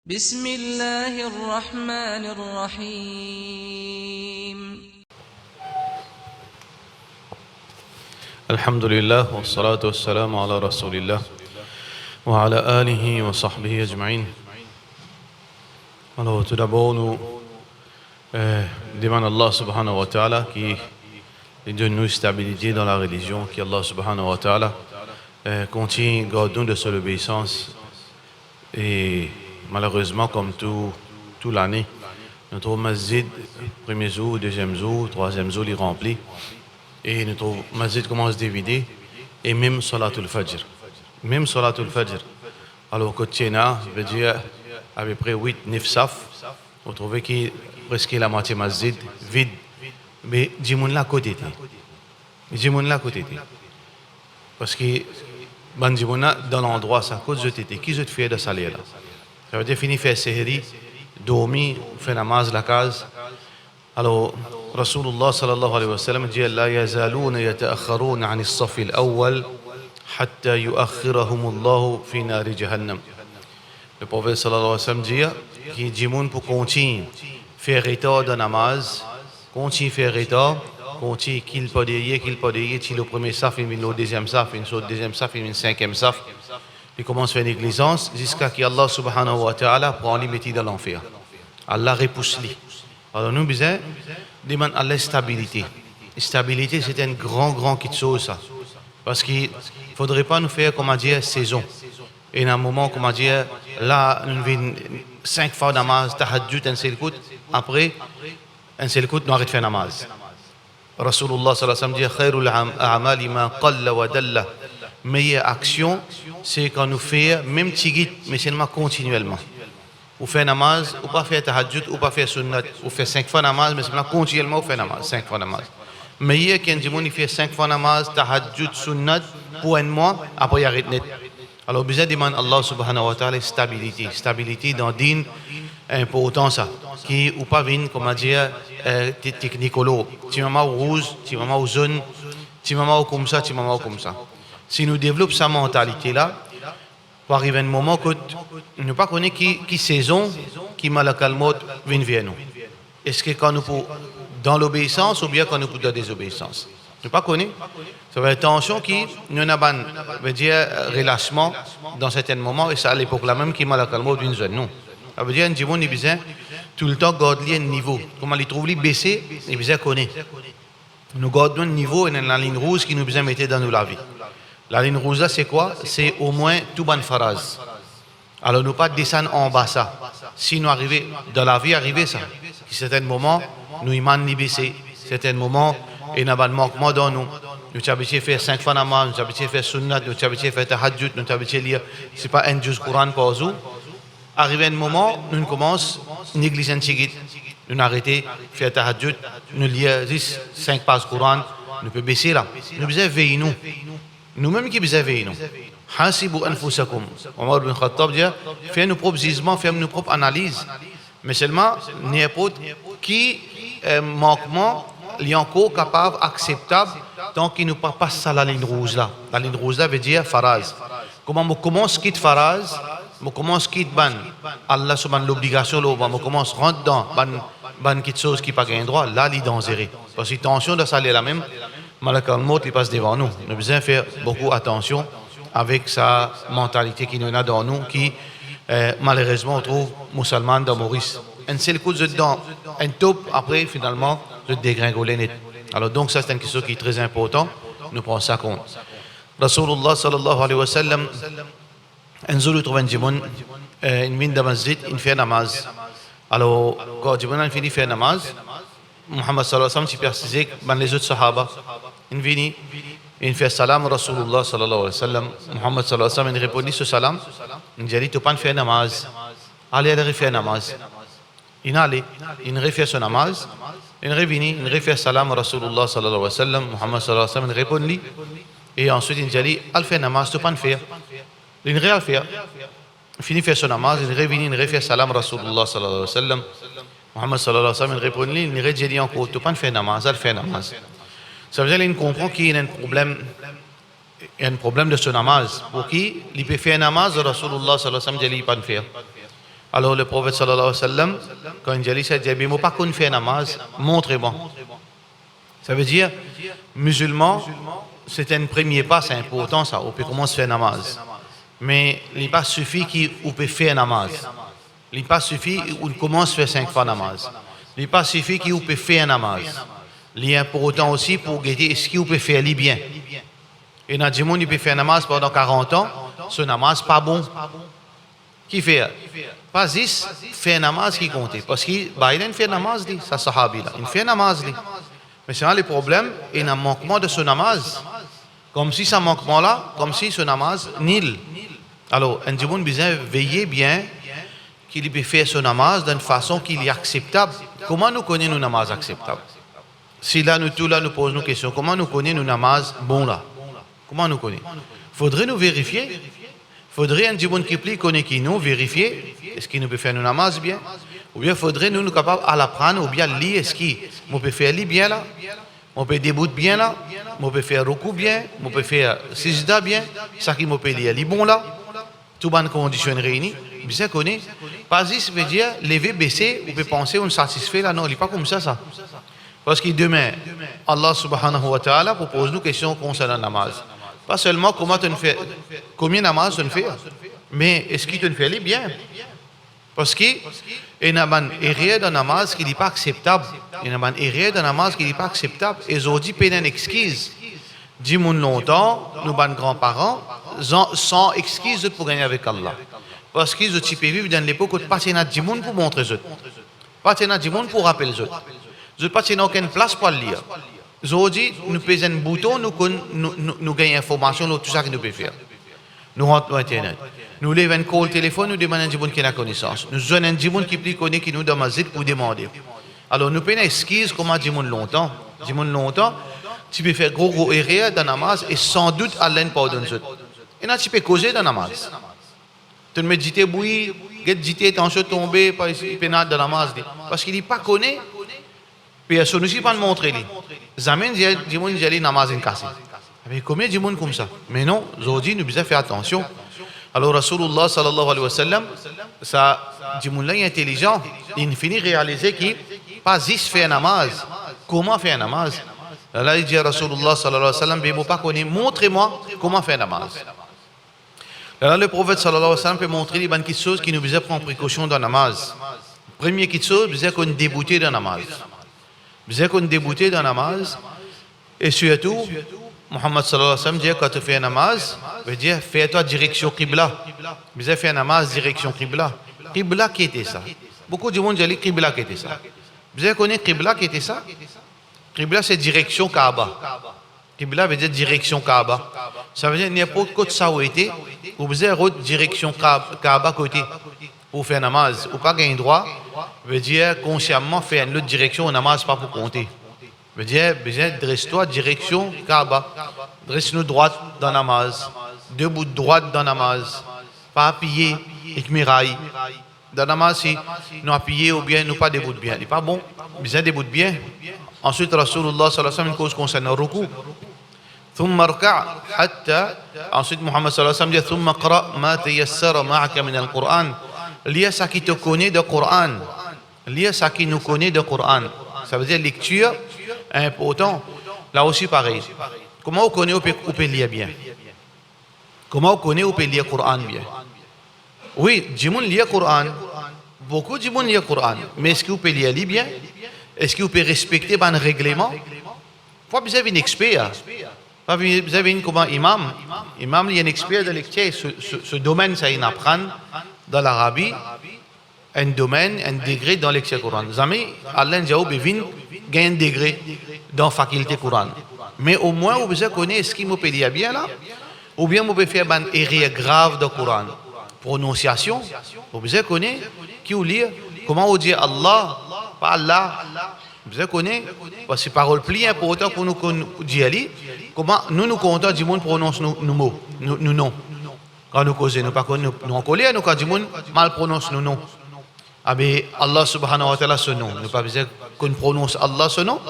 بسم الله الرحمن الرحيم الحمد لله والصلاة والسلام على رسول الله وعلى آله وصحبه أجمعين. Alors tout d'abord nous demandons à Allah subhanahu wa ta'ala qui donne-nous stabilité dans la religion, qui Allah subhanahu wa ta'ala continue à garder de son obéissance. Et malheureusement, comme tout l'année, notre masjid, premier jour, deuxième jour, troisième jour, il est rempli. Et notre masjid commence à diviser. Et même Salatul Fajr. Même Salatul Fajr. Alors, Kotiena, veut dire à peu près 8-9 saf. Vous trouvez qu'il y a presque la moitié masjid vide. Mais Djimoun là côté. Djimoun là côté. Parce que Bandimouna, dans l'endroit, ça cause de tété. Qui je te fais de salir là? Ça veut dire finir faire sehri, dormir, faire namaz la case. Alors, Rasulullah sallallahu alayhi wa sallam dit La yazalouna yata'akharouna an as-safi al-awwal hatta yu'akhirahum Allah fi nari jahannam. Le prophète sallallahu alayhi wa sallam dit qu'il dit pour continuer faire retard de namaz, continuer faire retard. Continue qu'il peut dire, si le premier saf, il vient le deuxième saf, il vient le deuxième saf, il vient le cinquième saf. Il commence à faire négligence jusqu'à ce qu'Allah subhanahu wa ta'ala prend les métiers de l'enfer. Allah repousse lui. Alors nous besoin demander à la stabilité. Stabilité, c'est une grande chose ça. Parce qu'il ne faudrait pas nous faire, comment dire, saison. Et à un moment, comment dire, là, nous venons 5 fois namaz, tahajjud, un seul coup. Après, un seul coup, nous arrêtons de faire namaz. Rasulullah sallallahu alayhi wa sallam dit Khairul a'mali ma qalla wa dalla. Meilleure action, c'est quand nous faisons même tigit, mais seulement continuellement. Ou fait namaz, ou pas faire tahajjud, ou pas faire sunnat, ou fait 5 fois namaz, mais seulement continuellement, ou fait namaz, 5 fois namaz. Meilleur qu'un dimanche, il fait 5 fois namaz, tahajjud, sunnat, pour un mois, après il arrête net. Alors, besoin de demander à Allah subhanahu wa ta'ala stabilité. Stabilité dans din important ça. Qui ou pas vin, comment dire, technicolo. Petit maman rouge, petit maman jaune, petit maman comme ça, petit maman comme ça. Si nous développons sa mentalité là, pour arriver à un moment que nous ne pas connaître qui saison, qui malakalmot vient nous. Est-ce que quand nous dans l'obéissance ou bien quand nous dans la désobéissance? Nous ne pas connaître. Ça va être tension qui nous n'a pas, veut dire relâchement dans certains moments et ça à l'époque là même qui malakalmot vient nous. Ça veut dire un dimanche il besoin tout le temps garder un niveau. Comment il trouve lui baisser, il besoin connaître. Nous gardons un niveau et la ligne rouge qui nous besoin mettre dans la vie. La ligne rouge là c'est quoi? C'est au moins tout bonne phrase. Alors nous pas descendre en bas ça. Si nous arriver dans la vie arriver ça. À certains moments nous iman ni baisser. Certains moments il y a un manquement dans nous. Nous sommes habitués à faire 5 fois namaz, nous sommes habitués à faire sunnat, nous sommes habitués à faire tahajjud, nous sommes habitués à lire. C'est pas un juz Coran par jour. Arrivé un moment, nous commençons à négliger un tigit. Nous arrêtons de faire tahajjud, nous lisons 5 pages Coran, nous pouvons baisser là. Nous devons veiller nous. Nous-mêmes qui devons veiller nous. Hasibu anfusakum. Omar bin Khattab dit, faites nos propres jugements, faites nos propres analyses. Mais seulement, n'importe qui manquement, il est encore capable, acceptable, tant qu'il ne passe pas la ligne rouge là. La ligne rouge là veut dire faraz. Comment on commence à quitter faraz? Je commence à quitter Allah subhanahu l'obligation là, je commence à rentrer dans quelque chose qui n'a pas gain droit, là il est dangereux. Parce que attention de ça là même, malakal maut il passe devant nous. Nous devons faire beaucoup attention avec sa mentalité qui nous a dans nous, qui malheureusement on trouve musulman dans Maurice. Un seul coup de dedans, un top après finalement de dégringoler net. Alors donc ça c'est une question qui est très important, nous prenons ça compte. Rasulullah sallallahu alayhi wa sallam un jour, il trouve un djimoun, une mine de masjid, il fait namaz. Alors, quand le djimoun a fini de faire namaz, Muhammad sallallahu alayhi wa sallam, il précise que les autres sahaba, il vient, il fait salam à Rasulullah sallallahu alayhi wa sallam. Muhammad sallallahu alayhi wa sallam, il répondit ce salam, il dit, tu n'as pas fait namaz. Allez, il refait namaz. Il allait, il refait son namaz, il revient, il refait salam à Rasulullah sallallahu alayhi wa sallam. Muhammad sallallahu alayhi wa sallam, il répondit, et ensuite il dit, il fait namaz, tu n'as pas fait. Il ne fait. Il finit de faire son namaz, il revient, il refait salam Rasulullah sallallahu alayhi wa sallam. Muhammad sallallahu alayhi wa sallam, il répond, il redit encore, tu n'as pas fait namaz, il fait namaz. Ça veut dire qu'il comprend qu'il y a un problème de ce namaz. Pour qui il peut faire namaz, Rasulullah sallallahu alayhi wa sallam, il ne peut pas faire. Alors le prophète sallallahu alayhi wa sallam, quand il dit ça, il dit, mais pas qu'on fait namaz, montrez-moi. Ça veut dire, musulman, c'est un premier pas, c'est important ça, on peut commencer à faire namaz. Mais il n'est pas suffit qu'on peut faire namaz. Il n'est pas suffit qu'on commence à faire 5 fois namaz. Il n'est pas suffit qu'on peut faire namaz. Il est important aussi pour guetter est-ce qu'on peut faire bien. Et il y a des gens qui peuvent faire namaz pendant 40 ans, ce namaz pas bon. Qui fait? Pas 10, fait namaz qui compte. Parce qu'il fait namaz, ça sahabi là. Il fait namaz. Mais c'est là le problème, il y a un manquement de ce namaz. Comme si ce manquement là, comme si ce namaz nil. Alors, un djimoun besoin veiller bien qu'il peut faire ce namaz d'une façon qu'il est acceptable. Comment nous connaissons nos namaz acceptables? Si là, nous posons nos questions, comment nous connaissons nos namaz bons là? Comment nous connaissons? Faudrait nous vérifier. Faudrait un djimoun qui plie connaît qui nous vérifier. Est-ce qu'il nous peut faire nos namaz bien? Ou bien faudrait nous capables à l'apprendre ou bien lire est-ce qu'il peut faire lire bien là? On peut débout bien là? On peut faire roku bien? On peut faire sijda bien? Ça qui peut lire bon là? Tout bonnes conditions réunies, bien connu. Pas juste veut dire lever, baisser, on peut penser on satisfait là, non, il n'est pas comme ça. Parce que demain, Allah subhanahu wa ta'ala propose nous questions concernant la namaz. Pas seulement comment tu fais, combien de namaz tu fais, mais est-ce qu'il te fait les bien? Parce qu'il y a une erreur de namaz qui n'est pas acceptable. Il y a une erreur de namaz qui n'est pas acceptable. Et aujourd'hui, il y a une excuse. Dis-moi longtemps, nous, nos grands-parents, sans excuse pour gagner avec Allah. Parce qu'ils ont vivre dans l'époque où pas de monde pour montrer eux. Pas de monde pour rappeler eux. Ils n'ont pas aucune place pour le lire. Aujourd'hui, nous pesons un bouton, nous gagnons information, tout ça que nous pouvons faire. Nous rentrons sur Internet. Nous levons un call téléphone, nous demandons à un qui a la connaissance. Nous donnons un monde qui connaît, qui nous donne un pour demander. Alors nous prenons une excuse comme un monde longtemps. Longtemps, tu peux faire gros erreur dans la namaz et sans doute Allah pardonne. Et là, tu peux causer dans la namaz. Tu me dis, oui, tu t'en tombé, par ici, pénal dans la namaz. Parce qu'il n'est pas connu, personne ne pas le montrer. Jamais, du monde, j'ai namaz en cassé. Mais combien de monde comme ça? Mais non, aujourd'hui, nous devons faire attention. Alors, Rasulullah sallallahu alayhi wa sallam, ça, du monde là est intelligent. Il finit réaliser qu'il pas juste faire namaz. Comment faire namaz? Là, il dit à Rasulullah sallallahu alayhi wa sallam, mais il ne pas connaître, montrez-moi comment faire namaz. Là, le prophète sallallahu alayhi wa sallam peut montrer les bonnes choses qui nous besoin prendre précaution dans namaz. Première chose, besoin qu'on débouté dans namaz. Besoin qu'on débouté dans namaz. Et surtout, Muhammad sallallahu alayhi wa sallam dit quand tu fais namaz, veut dire fais-toi direction Qibla. Besoin faire namaz direction Qibla. Qibla qui était ça? Beaucoup de monde dit Qibla qui était ça. Besoin connaître Qibla qui était ça? Qibla c'est direction Kaaba. Qibla veut dire direction Kaaba. Ça veut dire n'importe côté ça où était, ou besoin route direction Kaaba côté pour faire namaz. Ou pas gagner droit, veut dire consciemment faire une autre direction, namaz pas pour compter. Veut dire besoin dresse-toi direction Kaaba. Dresse-nous droite dans namaz. Debout droite dans namaz. Pas appuyé avec miraille. Dans namaz si nous appuyé ou bien nous pas debout bien. Il n'est pas bon. Besoin debout bien. Ensuite, Rasulullah sallallahu alayhi wa sallam, une cause concernant le ruku. ثم اركع حتى ensuite Muhammad sallallahu alayhi wa sallam dit ثم اقرأ ما تيسر معك من القرآن. Lis ça qui te connaît de Coran. Lis ça qui nous connaît de Coran. Ça veut dire lecture important. Là aussi pareil. Comment on connaît on peut lire bien? Comment on connaît on peut lire Coran bien? Oui, Jimoun lit Coran. Beaucoup de Jimoun lit Coran. Mais est-ce que vous pouvez lire bien? Est-ce que vous pouvez respecter un règlement? Faut vous avez un expert. Vous avez une comme imam. Imam, il est un expert de lecture. Ce domaine, ça il apprend dans l'Arabie. Un domaine, un degré dans le Coran. Jamais, Allah gagne un degré dans la faculté Coran. Mais au moins, vous connaissez ce qu'il me peut dire bien là. Ou bien vous pouvez faire une erreur grave dans le Coran. Prononciation. Vous connaissez qui vous lire. Comment on dit Allah, pas Allah. Vous connaissez, parce que parole plus importante pour nous dire, comment nous comptons du monde prononce nos mots, nos noms. Quand nous causons, nous pas nous en colère, nous quand du monde mal prononce nos noms. Ah ben Allah subhanahu wa ta'ala ce nom. Nous pas besoin qu'on prononce Allah ce nom.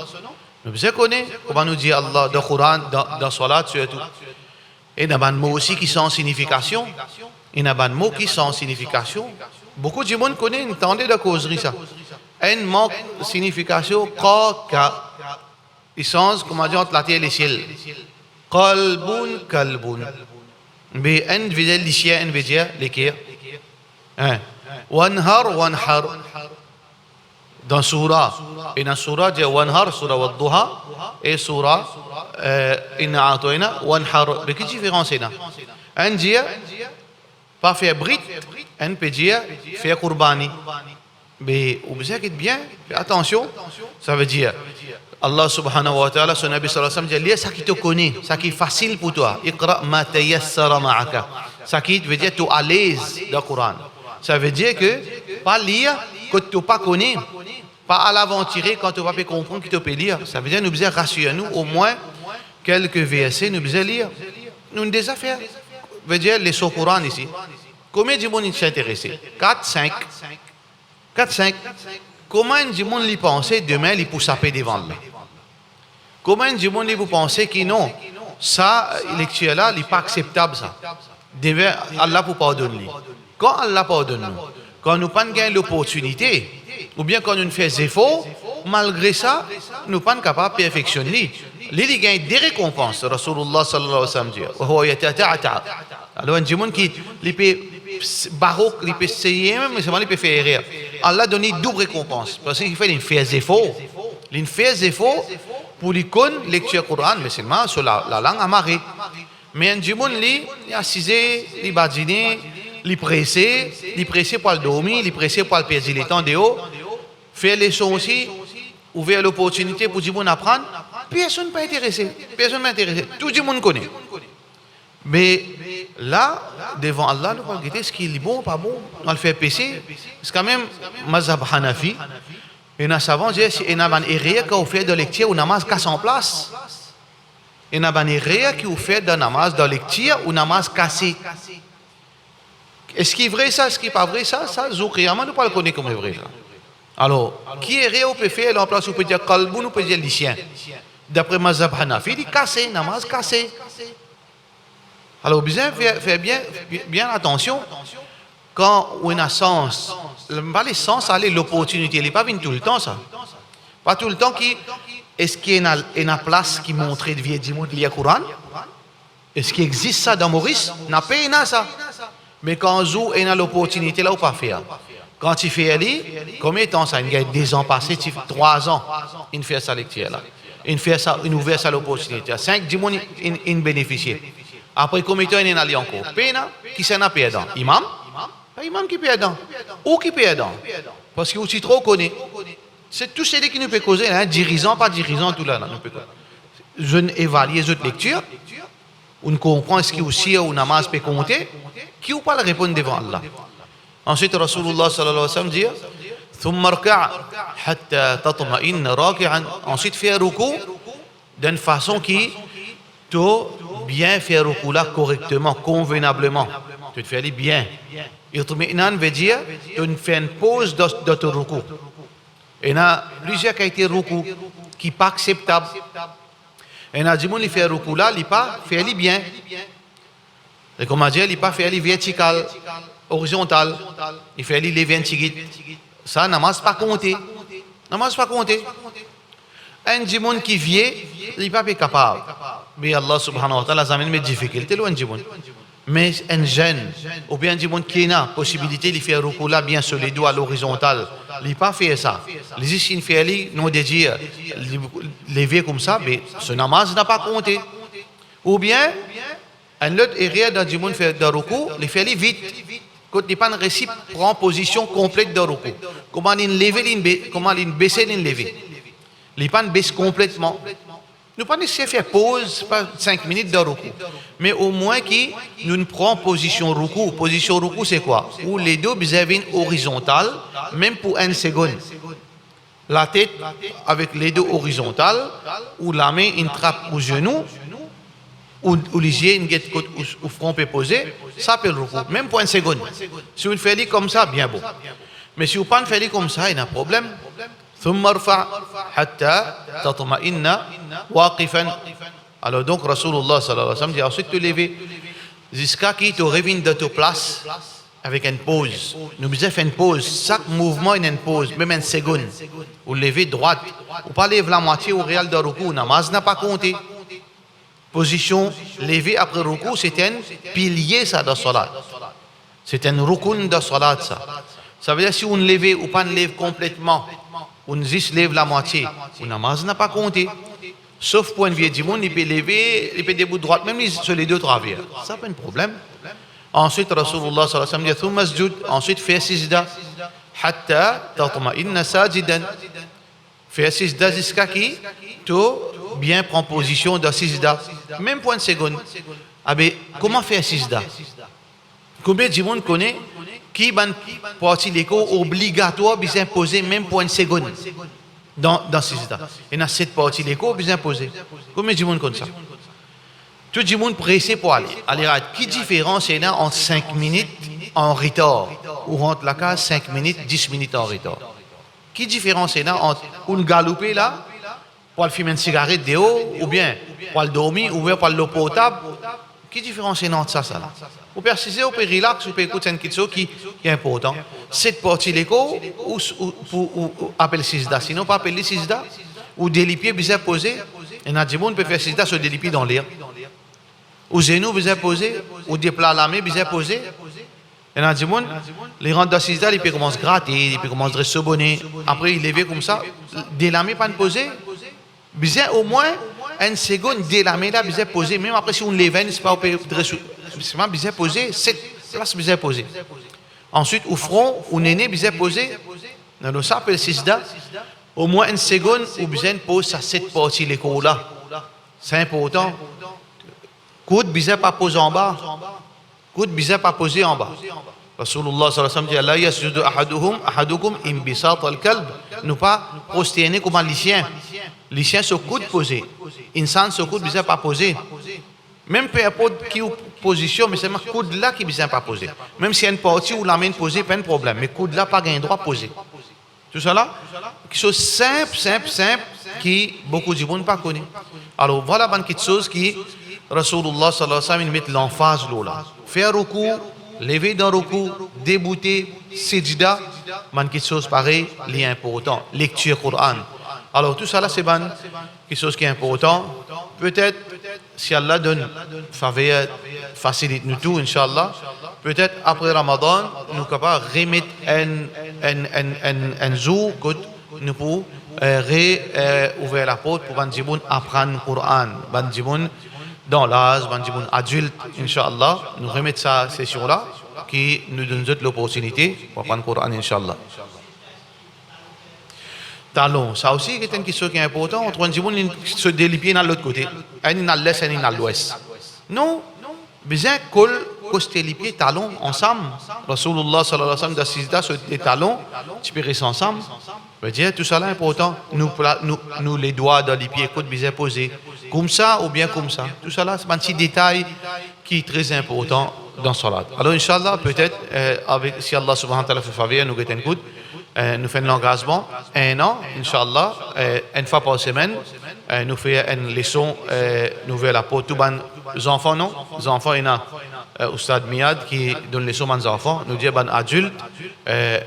Nous besoin connaître comment nous dit Allah dans le Coran, dans Salat surtout. Et il y a des mots aussi qui sont en signification. Il y a des mots qui sont en signification. Beaucoup de gens connaissent, entendez la causerie ça. Un manque de signification, ka, essence, comment dire, entre la terre et les ciels. Qalbun, kalbun. Mais un veut dire les chiens, un veut dire les kirs. Wanhar, wanhar. Dans Surah, et dans Surah, il y a Wanhar, Surah Wadduha, et Surah Inna Atoina, Wanhar. Mais quelle différence est là? Un dit, pas faire brit, un peut dire faire kurbani. Mais vous savez bien, attention, ça veut dire, Allah subhanahu wa ta'ala, son Nabi sallallahu alayhi wa sallam, dit, ça qui te connaît, ça qui est facile pour toi. Iqra ma tayassara ma'aka. Ça qui veut dire, tu es à l'aise dans le Coran. Ça veut dire que, pas lire, que tu n'as pas connais. Pas à l'aventurer quand tu vas pas comprendre que tu peux lire. Ça veut dire nous besoin rassurer nous au moins quelques versets nous besoin lire. Nous avons des affaires. Veut dire les au Coran ici. Combien de monde s'est intéressé? 4, 5. 4, 5. Comment de monde lui penser demain il pour saper devant là? Comment de monde vous pensez que non ça lecture là n'est pas acceptable ça. Devant Allah pour pardonner. Quand Allah pardonne nous, quand nous pas gagnons l'opportunité ou bien quand nous faisons des efforts, malgré ça, nous ne sommes pas capables de perfectionner. Les gagnent des récompenses. Rasulullah sallallahu alayhi wa sallam dit. Alors, un gens qui peut baroque, il peut essayer, mais seulement il peut faire rire. Allah donne double récompense. Parce qu'il fait des efforts. Il fait des efforts pour les connaître lecture Coran, mais seulement sur la langue amarrée. Mais un gens il est assis, il va dîner, il est pressé pour le dormir, il est pressé pour le perdre le temps de haut. Faire les sons aussi, ouvrir l'opportunité pour tout le monde apprendre. Personne n'est intéressé. Personne n'est intéressé. Tout le monde connaît. Mais là, devant Allah, nous allons regarder ce qui est bon, pas bon. On va le faire passer. C'est quand même Mazhab Hanafi. Et nous savons que si on a un erreur qui fait de lecture ou namaz casse en place. Il y a un erreur qui fait de namaz de lecture ou namaz cassé. Est-ce qu'il est vrai ça? Est-ce qu'il n'est pas vrai ça? Ça, Zoukiyama, nous ne le connaissons comme vrai. Alors, qui est réel, on peut faire l'emplacement, on peut dire kalboun, on peut dire lycien. D'après Mazhab Hanafi, il dit cassé, namaz cassé. Alors, bien, faire bien attention, quand on a sens, pas les sens, aller l'opportunité, il n'est pas venu tout le temps, ça. Pas tout le temps est-ce qu'il y a une place qui montre de vie du monde lié au Coran? Est-ce qu'il existe ça dans Maurice? N'a pas ça. Mais quand on a l'opportunité là, on ne peut pas faire. Quand tu fais aller, combien de temps ça? Il y a 2 ans passés, 3 ans, il fait ça lecture là. Il fait ça, il ouvre ça l'opportunité. 5 du monde, il bénéficie. Après combien de temps il est allé encore? Pena, qui s'en a perdant? Imam? Imam qui perdant. Ou qui perdant? Parce que aussi trop connaît. C'est tout ce qui nous peut causer, hein, dirigeant, pas dirigeant, tout là. Je évalue les autres lectures. On comprend ce qui aussi ou namaz peut compter. Qui ou pas le répondre devant Allah? Ensuite, Rasulullah sallallahu alayhi wa sallam dit ثم اركع حتى تطمئن راكعا. Ensuite, faire ruku d'une façon qui te bien faire ruku là correctement, convenablement. Tu te fais aller bien. Itmi'nan veut dire tu fais une pause de ton ruku. Et il y a plusieurs qui ont été ruku qui n'est pas acceptable. Et il y a des gens qui font ruku là, il n'est pas fait bien. Et comme on dit, il n'est pas fait vertical, horizontal. Il fait les vertical. Ça, namaz pas compté. Namaz pas compté. Un djimoun qui vient, il n'est pas capable. Mais Allah subhanahu wa ta'ala a mis des difficultés, loin djimoun. Mais un jeune, ou bien un djimoun qui a la possibilité de faire ruku là, bien sur les doigts à l'horizontale, il n'a pas fait ça. Les ici, fait aller, nous de dire, lever comme ça, mais ce namaz n'a pas compté. Ou bien, un autre erreur dans djimoun fait de ruku, il fait aller vite. Quand il n'y a pas de récit, prend position complète de ruku. Comment il lever, comment il baisser, il lever. Il n'y a pas de baisse complètement. Nous ne pas nécessairement faire pause, pas 5 minutes de ruku. Mais au moins qui nous prenons position ruku. Position ruku, c'est quoi? Où les deux vis-à-vis horizontales, même pour 1 seconde. La tête avec les deux horizontales, ou la main une trappe au genou, ou les yeux une guette au front peut poser, ça peut le ruku. Même pour 1 seconde. Si vous le faites comme ça, bien beau. Mais si vous ne faites pas comme ça, il y a un problème. ثم ارفع حتى تطمئن واقفا. Alors donc Rasulullah sallallahu alayhi wa sallam dit ensuite te lever jusqu'à qui te revienne de ta place avec une pause. Nous besoin faire une pause. Chaque mouvement il y a une pause, même une seconde. Ou lever droite, ou pas lever la moitié au réel de ruku. Namaz n'a pas compté. Position lever après ruku, c'est un pilier ça dans salat. C'est un rukun de salat ça. Ça veut dire si on lève ou pas lève complètement, on juste lève la moitié, le namaz n'a pas compté. Sauf pour un vieux du monde, il peut lever, il peut debout droite, même sur les deux travers. Ça n'a pas de problème. Ensuite, Rasulullah sallallahu alayhi wa sallam dit thumma sujud, ensuite fait sijda, hatta tatma'inna sajidan. Fait sijda jusqu'à qui tout bien prend position de sijda. Même point de seconde. Ah ben, comment faire sijda? Combien de monde connaît qui ban partie l'écho obligatoire bien imposer même point de seconde dans sijda. Et dans cette partie l'écho bien imposer. Combien de monde connaît ça? Tout le monde pressé pour aller. Alors, qui différence il y a entre 5 minutes en retard ou entre la case 5 minutes, 10 minutes en retard? Qui différence il y a entre une galoper là, pour le fumer une cigarette dehors, ou bien pour le dormir, ou bien pour l'eau potable? Qui différence il y a entre ça là? Vous pouvez préciser, vous pouvez relax, vous pouvez écouter une question qui est importante. Cette partie l'écho, ou appelle sijda, sinon pas appeler sijda, ou des pieds bien posés, et n'a dit bon, on peut faire sijda sur des pieds dans l'air. Ou genoux bien posés, ou des plats lamés bien posés. Et dans le monde, les rangs d'assistant, ils commencent à gratter, ils commencent à se bonner. Après, ils lèvent comme ça. Des lamés pas posés. Bien au moins, une seconde, des lamés là, bien posés. Même après, si on lève, c'est pas bien posé, cette place bien posée. Ensuite, au front, au néné bien posé. Dans ça, appelle sijda. Au moins une seconde, ou bien pose à cette partie l'écho là. C'est important. Coude bizarre pas posé en bas. Coude bizarre pas posé en bas. Rasulullah sallallahu alayhi wa sallam dit la yasjudu ahadukum imbisat al-kalb. Ne pas prosterner comme un lycéen. Lycéen se coude posé. Insan se coude bizarre pas posé. Même peu importe qui position, mais c'est ma coude là qui bizarre pas posé. Même si y a une partie où la main posée, pas de problème. Mais coude là pas gain droit posé. Tout ça là, quelque chose simple, qui beaucoup de gens ne pas connaissent. Alors voilà quelque chose qui Rasulullah sallallahu alayhi wa sallam met l'emphase là. Faire ruku, lever dans ruku, débouter, sijda, quelque chose pareil, c'est important. Lecture Coran. Alors tout ça là c'est quelque chose qui est important. Peut-être si Allah donne faveur, facilite nous tout, Inch'Allah. Peut-être après Ramadan, nous sommes capables de remettre un jour que nous pouvons réouvrir la porte pour apprendre le Coran. Dans l'âge, adulte, Inch'Allah, nous remettre cette session-là qui nous donne l'opportunité pour apprendre le Coran, Inch'Allah. Talon, ça aussi c'est une question qui est importante. On trouve que se délipier dans l'autre côté. Un dans l'est, un dans l'ouest. Non, besoin coster les pieds talons ensemble. Rasulullah sallallahu alayhi wa sallam d'assister sur les talons, tu peux rester ensemble. Veut dire tout ça là est important. Nous les doigts dans les pieds, côte bien posés. Comme ça ou bien comme ça. Tout ça là, c'est un petit détail qui est très important dans Salat. Alors, Inch'Allah, peut-être, si Allah subhanahu wa ta'ala fait faveur, nous guettons good, nous faisons l'engagement, un an, Inch'Allah, une fois par semaine, nous faisons une leçon, nous ouvrons la porte, tous les enfants, non? Les enfants, il y a Oustad Miad qui donne les leçons aux enfants, nous dit aux adultes,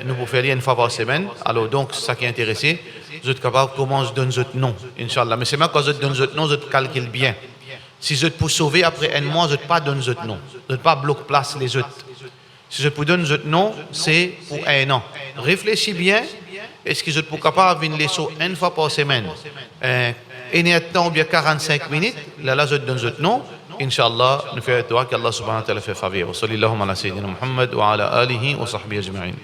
nous pouvons faire une fois par semaine. Alors, donc, ça qui est intéressé, vous êtes capable comment je donne votre nom, Inch'Allah. Mais c'est même quand je donne votre nom, je calcule bien. Si je peux sauver après un mois, je ne pas donner votre nom. Je ne pas bloquer place les autres. Si je peux donner votre nom, c'est pour un an. Réfléchis bien. Est-ce que je peux capable de laisser une fois par semaine? Et un temps ou bien 45 minutes, là, je donne votre nom. Inch'Allah, nous faisons toi qu'Allah subhanahu wa ta'ala fait faveur. Wa sallallahu ala sayyidina Muhammad wa ala alihi wa sahbihi ajma'in.